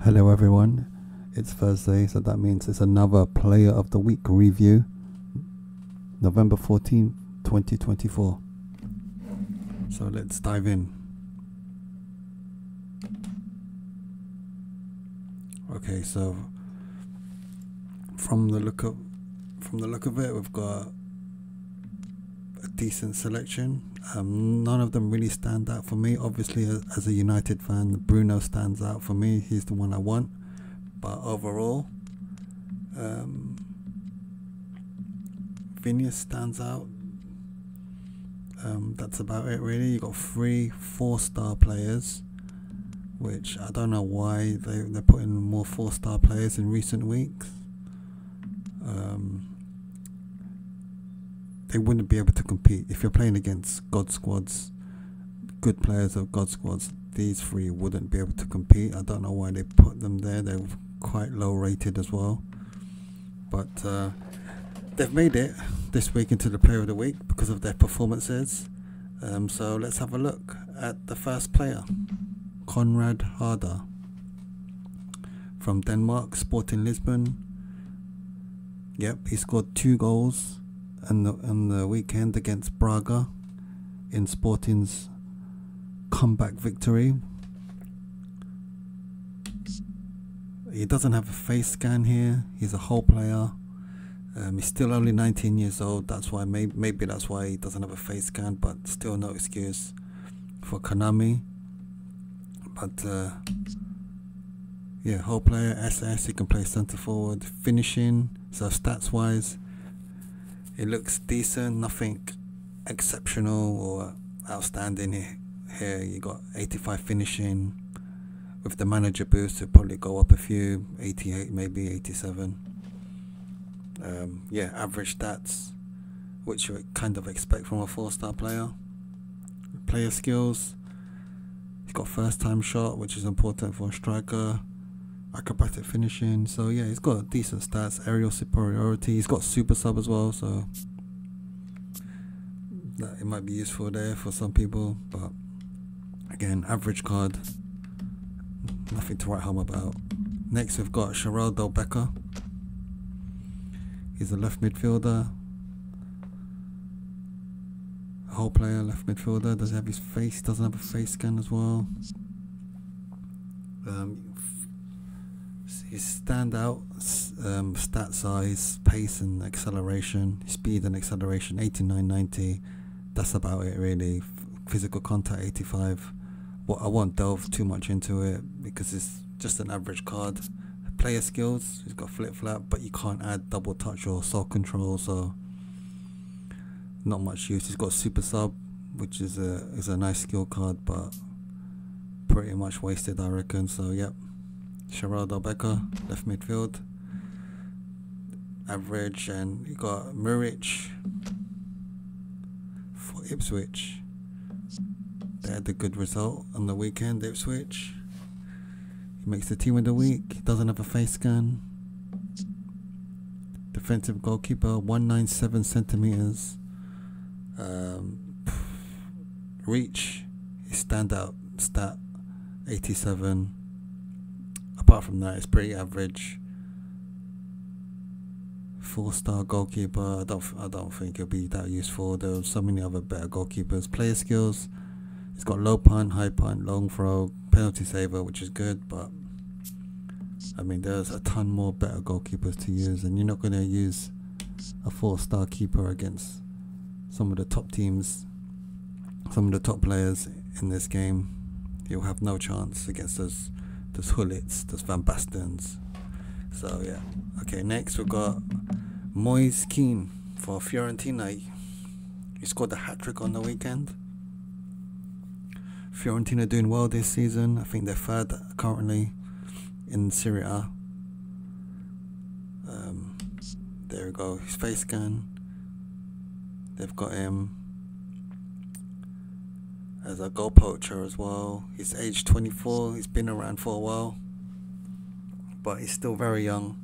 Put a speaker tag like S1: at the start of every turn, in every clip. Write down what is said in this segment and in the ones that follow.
S1: Hello everyone, it's Thursday, so that means it's another Player of the Week review, November 14th, 2024. So let's dive in. Okay, so from the look of it, we've got a decent selection. None of them really stand out for me. Obviously, as a United fan, Bruno stands out for me. He's the one I want. But overall, Phineas stands out. That's about it really. You got 3 4-star players, which I don't know why they're putting more 4-star players in recent weeks. They wouldn't be able to compete if you're playing against God squads, good players of God squads. These 3 wouldn't be able to compete. I don't know why they put them there. They're quite low rated as well, but they've made it this week into the Player of the Week because of their performances. So let's have a look at the first player, Conrad Harder from Denmark, Sporting Lisbon. Yep, he scored 2 goals on the weekend against Braga in Sporting's comeback victory. He doesn't have a face scan here. He's a whole player. He's still only 19 years old. That's why maybe that's why he doesn't have a face scan, but still no excuse for Konami. But yeah, whole player, SS. He can play centre forward, finishing. So stats wise, it looks decent. Nothing exceptional or outstanding here. You got 85 finishing. With the manager boost, it'll probably go up a few, 88, maybe 87. Yeah, average stats, which you kind of expect from a 4-star player. Player skills, he's got first time shot, which is important for a striker. Acrobatic finishing, so yeah, he's got decent stats. Aerial superiority, he's got super sub as well, so that it might be useful there for some people. But again, average card, nothing to write home about. Next we've got Geraldo Becker. He's a left midfielder, a whole player, left midfielder. Does he have his face? Doesn't have a face scan as well. His standout stat size, pace and acceleration, speed and acceleration 89, 90. That's about it really. Physical contact 85. I won't delve too much into it because it's just an average card. Player skills, he's got flip flap, but you can't add double touch or soul control, so not much use. He's got super sub, which is a nice skill card, but pretty much wasted, I reckon. So yep, Geraldo Becker, left midfield, average. And you got Muric for Ipswich. They had a good result on the weekend, Ipswich. He makes the team of the week. Doesn't have a face scan. Defensive goalkeeper, 197 centimeters. Reach, his standout stat, 87. Apart from that, it's pretty average. 4-star goalkeeper. I don't think he'll be that useful. There are so many other better goalkeepers. Player skills, he's got low punt, high punt, long throw, penalty saver, which is good, but I mean there's a ton more better goalkeepers to use, and you're not going to use a 4-star keeper against some of the top teams, some of the top players in this game. You'll have no chance against those Hullits, those Van Bastens. So yeah. Okay, next we've got Moise Kean for Fiorentina. He scored a hat-trick on the weekend. Fiorentina doing well this season. I think they're 3rd currently in Serie A. There we go, his face scan. They've got him as a goal poacher as well. He's age 24. He's been around for a while, but he's still very young.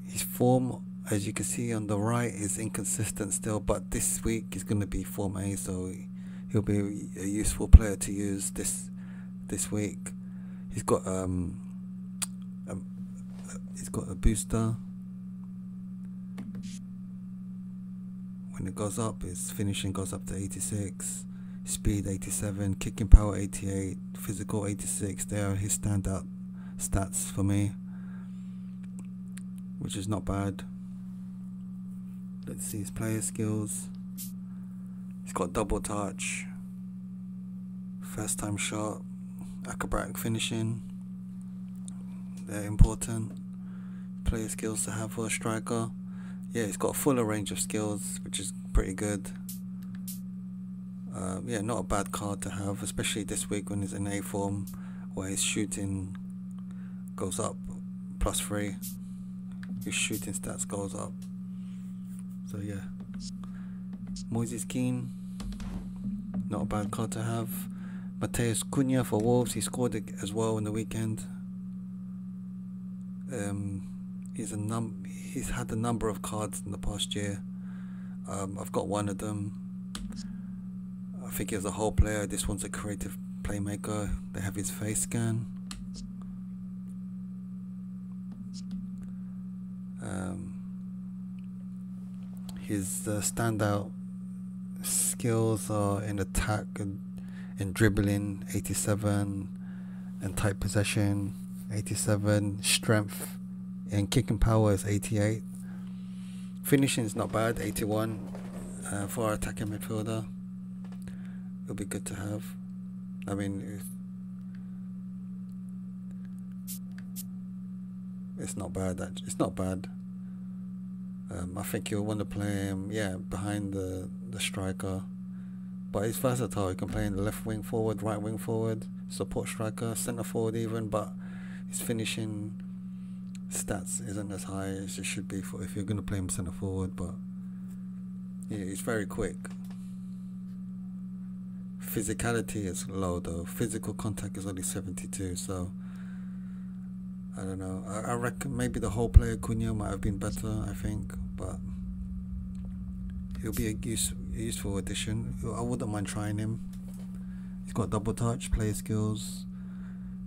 S1: His form, as you can see on the right, is inconsistent still, but this week is going to be Form A, so he'll be a useful player to use this week. He's got a booster. When it goes up, his finishing goes up to 86, speed 87, kicking power 88, physical 86. They are his standout stats for me, which is not bad. Let's see his player skills. He's got double touch, first time shot, acrobatic finishing. They're important player skills to have for a striker. Yeah, he's got a fuller range of skills, which is pretty good. Yeah, not a bad card to have, especially this week when he's in A form, where his shooting goes up +3. His shooting stats goes up. So yeah, Moises Keane, not a bad card to have. Mateus Cunha for Wolves, he scored as well in the weekend. He's had a number of cards in the past year. I've got one of them. I think he's a whole player. This one's a creative playmaker. They have his face scan. His standout skills are in attack and in dribbling 87, and tight possession 87, strength and kicking power is 88. Finishing is not bad, 81 for our attacking midfielder. It'll be good to have. I mean, it's not bad. It's not bad. I think you'll want to play him, yeah, behind the striker. But he's versatile. He can play in the left wing forward, right wing forward, support striker, centre forward even. But his finishing stats isn't as high as it should be for if you're going to play him centre forward. But yeah, he's very quick. Physicality is low though. Physical contact is only 72. So I don't know. I reckon maybe the whole player Cunha might have been better, I think, but he'll be a useful addition. I wouldn't mind trying him. He's got double touch, player skills,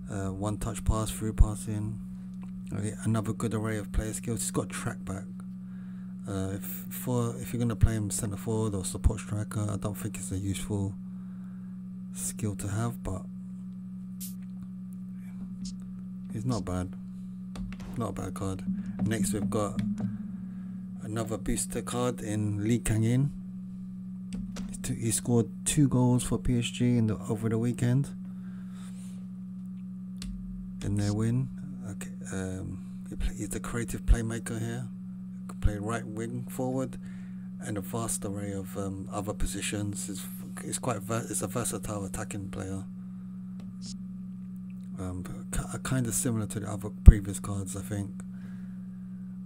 S1: one touch pass, through passing. Okay, another good array of player skills. He's got track back. If you're going to play him centre forward or support striker, I don't think it's a useful skill to have, but he's not bad. Not a bad card. Next we've got another booster card in Lee Kang-in. He scored 2 goals for PSG over the weekend in their win. Okay, he's a creative playmaker here. He can play right wing forward and a vast array of other positions. It's a versatile attacking player. Kind of similar to the other previous cards, I think.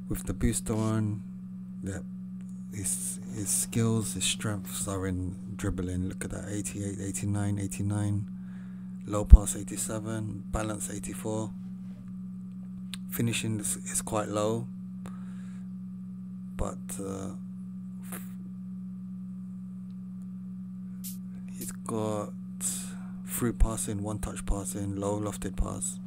S1: With the booster on, yeah, his skills, his strengths are in dribbling. Look at that, 88, 89, 89, low pass 87, balance 84. Finishing is quite low, but he's got through passing, one touch passing, low lofted pass.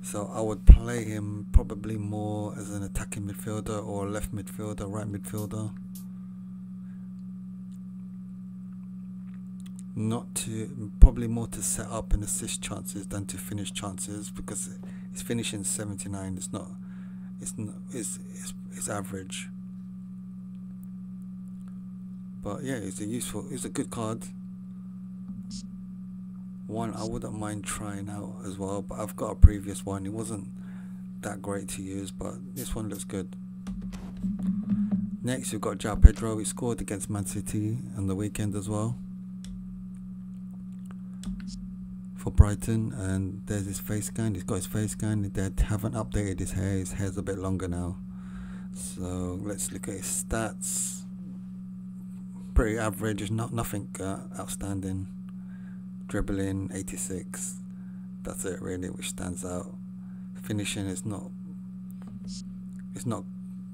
S1: So I would play him probably more as an attacking midfielder or left midfielder, right midfielder. Probably more to set up and assist chances than to finish chances, because his finishing 79. It's average. But yeah, it's a good card. One I wouldn't mind trying out as well, but I've got a previous one. It wasn't that great to use, but this one looks good. Next we've got João Pedro. He scored against Man City on the weekend as well for Brighton, and there's his face scan. He's got his face scan. They haven't updated his hair. His hair's a bit longer now. So let's look at his stats. Pretty average. There's nothing outstanding. Dribbling 86, that's it really which stands out. Finishing is not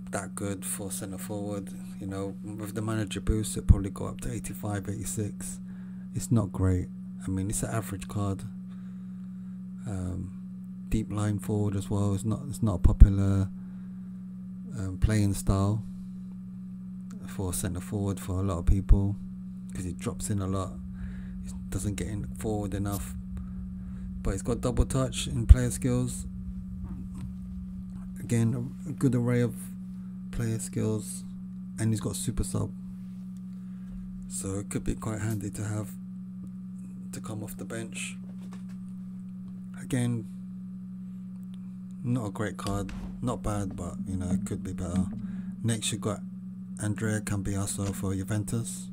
S1: that good for centre forward. You know, with the manager boost it probably go up to 85, 86. It's not great. I mean, it's an average card. Deep line forward as well. It's not a popular playing style for centre forward for a lot of people, because he drops in a lot. He doesn't get in forward enough. But he's got double touch in player skills. Again, a good array of player skills, and he's got super sub, so it could be quite handy to have to come off the bench. Again, not a great card, not bad, but you know, it could be better. Next you've got Andrea Cambiaso for Juventus,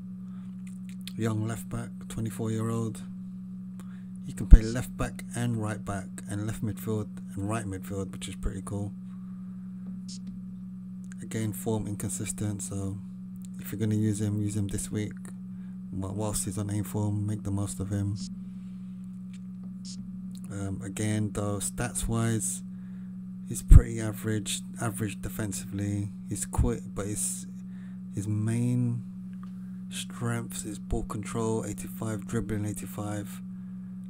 S1: young left back, 24-year-old. You can play left back and right back and left midfield and right midfield, which is pretty cool. Again, form inconsistent, so if you're going to use him this week whilst he's on aim form. Make the most of him. Again, though, stats wise, he's pretty average defensively. He's quick, but his main strengths is ball control 85, dribbling 85,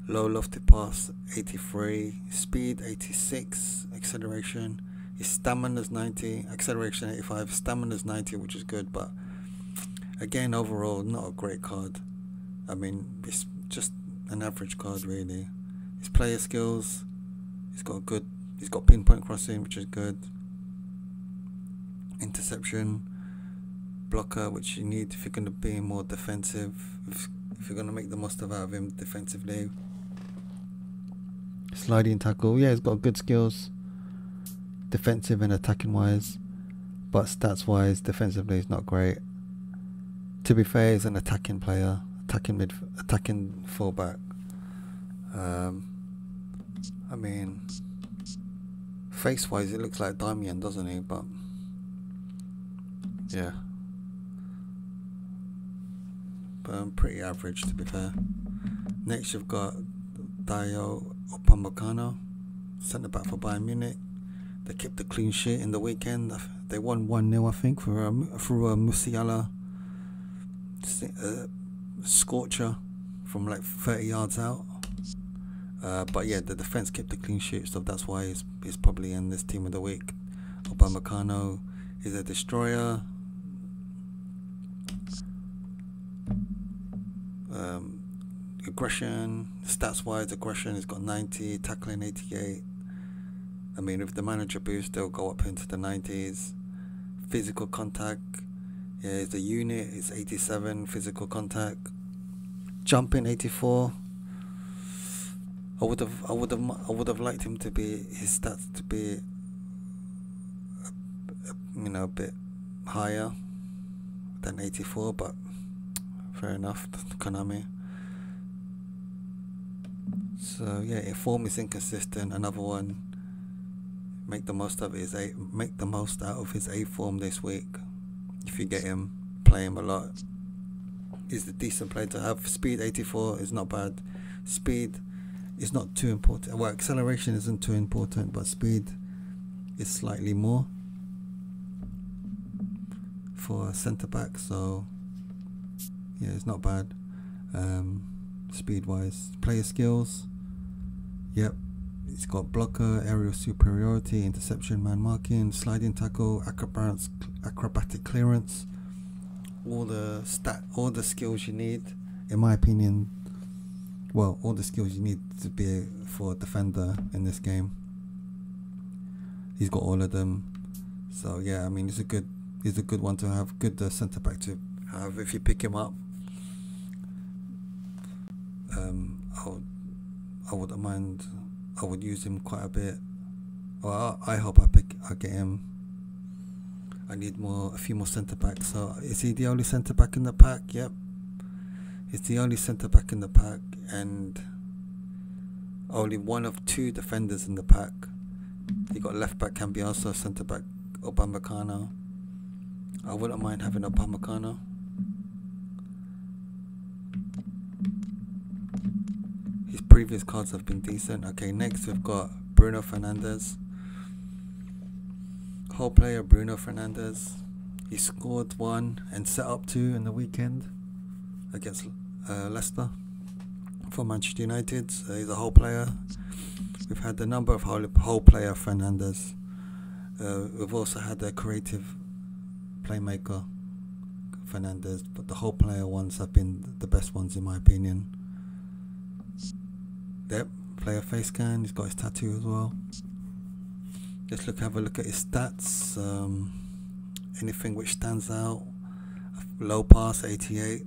S1: low lofted pass 83, speed 86, acceleration. His stamina's 90, acceleration 85, stamina's 90, which is good, but again, overall, not a great card. I mean, it's just an average card, really. His player skills, he's got pinpoint crossing, which is good. Interception, blocker, which you need if you're going to be more defensive, if you're going to make the most out of him defensively. Sliding tackle, yeah, he's got good skills, defensive and attacking wise, but stats wise, defensively is not great. To be fair, he's an attacking player, attacking fullback. I mean, face wise, it looks like Damian, doesn't he? But yeah, but pretty average, to be fair. Next, you've got Dayo Upamecano, centre back for Bayern Munich. They kept a clean sheet in the weekend. They won 1-0, I think, through a Musiala scorcher from like 30 yards out. But yeah, the defense kept a clean sheet, so that's why he's probably in this team of the week. Upamecano is a destroyer. Aggression, stats wise, aggression, he's got 90, tackling 88. I mean, with the manager boost, they'll go up into the 90s. Physical contact, yeah, it's a unit, it's 87 physical contact. Jumping 84. I would have liked him to be, his stats to be, a bit higher than 84, but fair enough, Konami. So yeah, form is inconsistent. Another one. Make the most of his out of his A form this week. If you get him, play him a lot. He's a decent player to have. Speed 84 is not bad. Speed is not too important. Well, acceleration isn't too important, but speed is slightly more for a centre back. So yeah, it's not bad. Speed wise, player skills. Yep. He's got blocker, aerial superiority, interception, man marking, sliding tackle, acrobatic clearance. All the skills you need, in my opinion. Well, all the skills you need to be for a defender in this game. He's got all of them. So yeah, I mean, he's a good one to have. Good centre back to have if you pick him up. I wouldn't mind. I would use him quite a bit. Well, I hope I get him. I need a few more centre backs. So is he the only centre back in the pack? Yep. He's the only centre back in the pack, and only one of two defenders in the pack. You got left back Cambiaso, centre back Upamecano. I wouldn't mind having Upamecano. His previous cards have been decent. Okay, next we've got Bruno Fernandes. Whole player Bruno Fernandes. He scored 1 and set up 2 in the weekend against Leicester for Manchester United. So he's a whole player. We've had a number of whole player Fernandez. We've also had a creative playmaker Fernandez, but the whole player ones have been the best ones in my opinion. Yep, player face scan. He's got his tattoo as well. Let's have a look at his stats. Anything which stands out: low pass 88,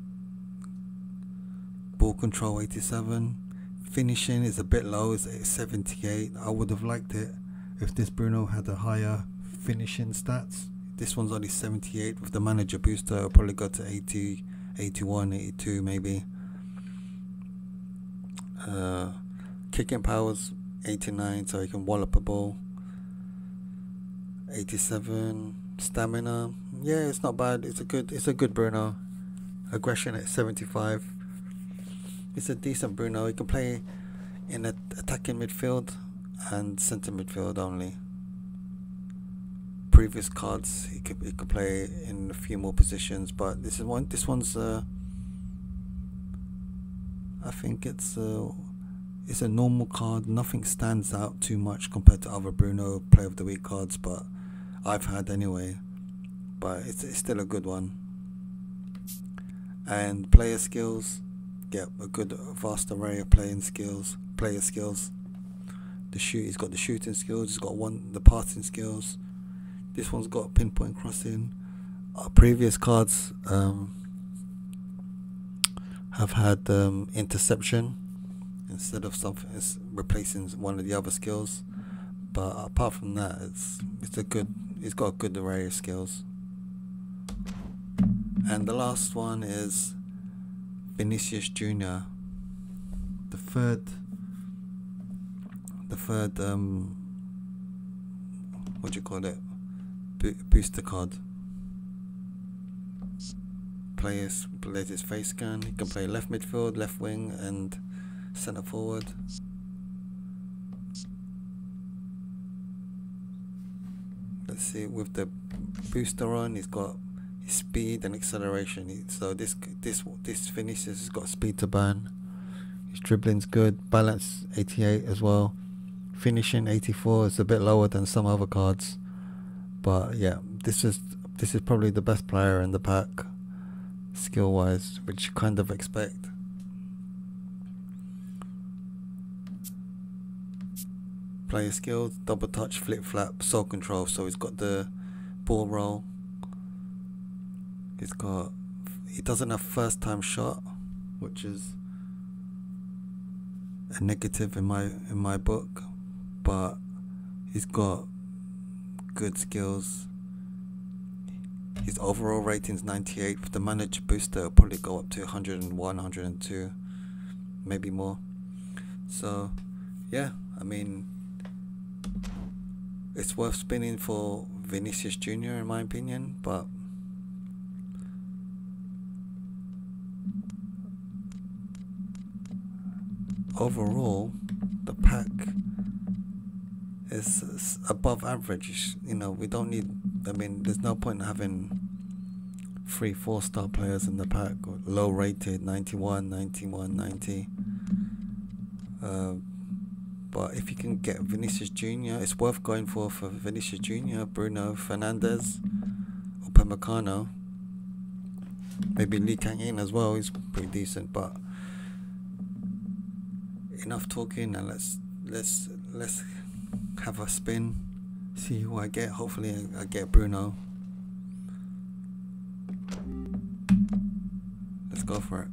S1: ball control 87, finishing is a bit low, it's 78. I would have liked it if this Bruno had a higher finishing stats. This one's only 78. With the manager booster, it'll probably go to 80, 81, 82 maybe. Kicking powers 89, so he can wallop a ball. 87. Stamina, yeah, it's not bad. It's a good Bruno. Aggression at 75. It's a decent Bruno. He can play in attacking midfield and centre midfield only. Previous cards he could play in a few more positions, but this one's I think it's a normal card. Nothing stands out too much compared to other Bruno Player of the Week cards, but I've had anyway. But it's still a good one. And player skills, yeah, a good vast array of player skills. He's got the shooting skills. He's got the passing skills. This one's got pinpoint crossing. Previous cards have had interception instead of something. It's replacing one of the other skills. But apart from that, he's got a good array of skills. And the last one is Vinicius Jr. The third what do you call it? Booster card. Plays his face scan. He can play left midfield, left wing, and centre forward. Let's see, with the booster on, he's got his speed and acceleration. So this Vinicius has got speed to burn. His dribbling's good. Balance 88 as well. Finishing 84 is a bit lower than some other cards, but yeah, this is probably the best player in the pack, skill wise, which you kind of expect. Player skills: double touch, flip flap, soul control. So he's got the ball roll. He doesn't have first time shot, which is a negative in my book, but he's got good skills. His overall rating's 98. With the manager booster, it'll probably go up to 101, 102, maybe more. So yeah, I mean, it's worth spinning for Vinicius Jr. in my opinion, but overall the pack is above average. You know, we don't need, I mean, there's no point in having 3-4 star players in the pack, low rated 91, 91, 90. But if you can get Vinicius Jr., it's worth going for Vinicius Jr., Bruno Fernandes, or Upamecano. Maybe Lee Kang-in as well, he's pretty decent. But enough talking, and let's have a spin, see who I get. Hopefully I get Bruno. Let's go for it.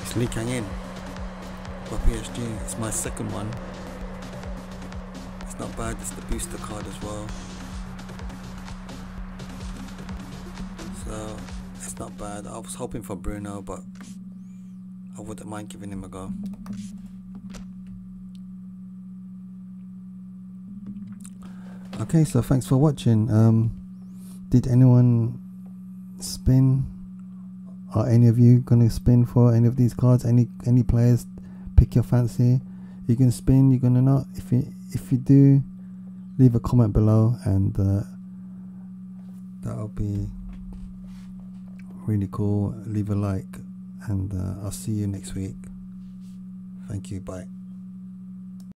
S1: It's Lee Kang-in for PSG. It's my second one. It's not bad. It's the booster card as well, so it's not bad. I was hoping for Bruno, but I wouldn't mind giving him a go. Okay, so thanks for watching. Did anyone spin? Are any of you gonna spin for any of these cards? Any players? Pick your fancy. You can spin. You're gonna not. If you do, leave a comment below, and that'll be really cool. Leave a like, and I'll see you next week. Thank you. Bye.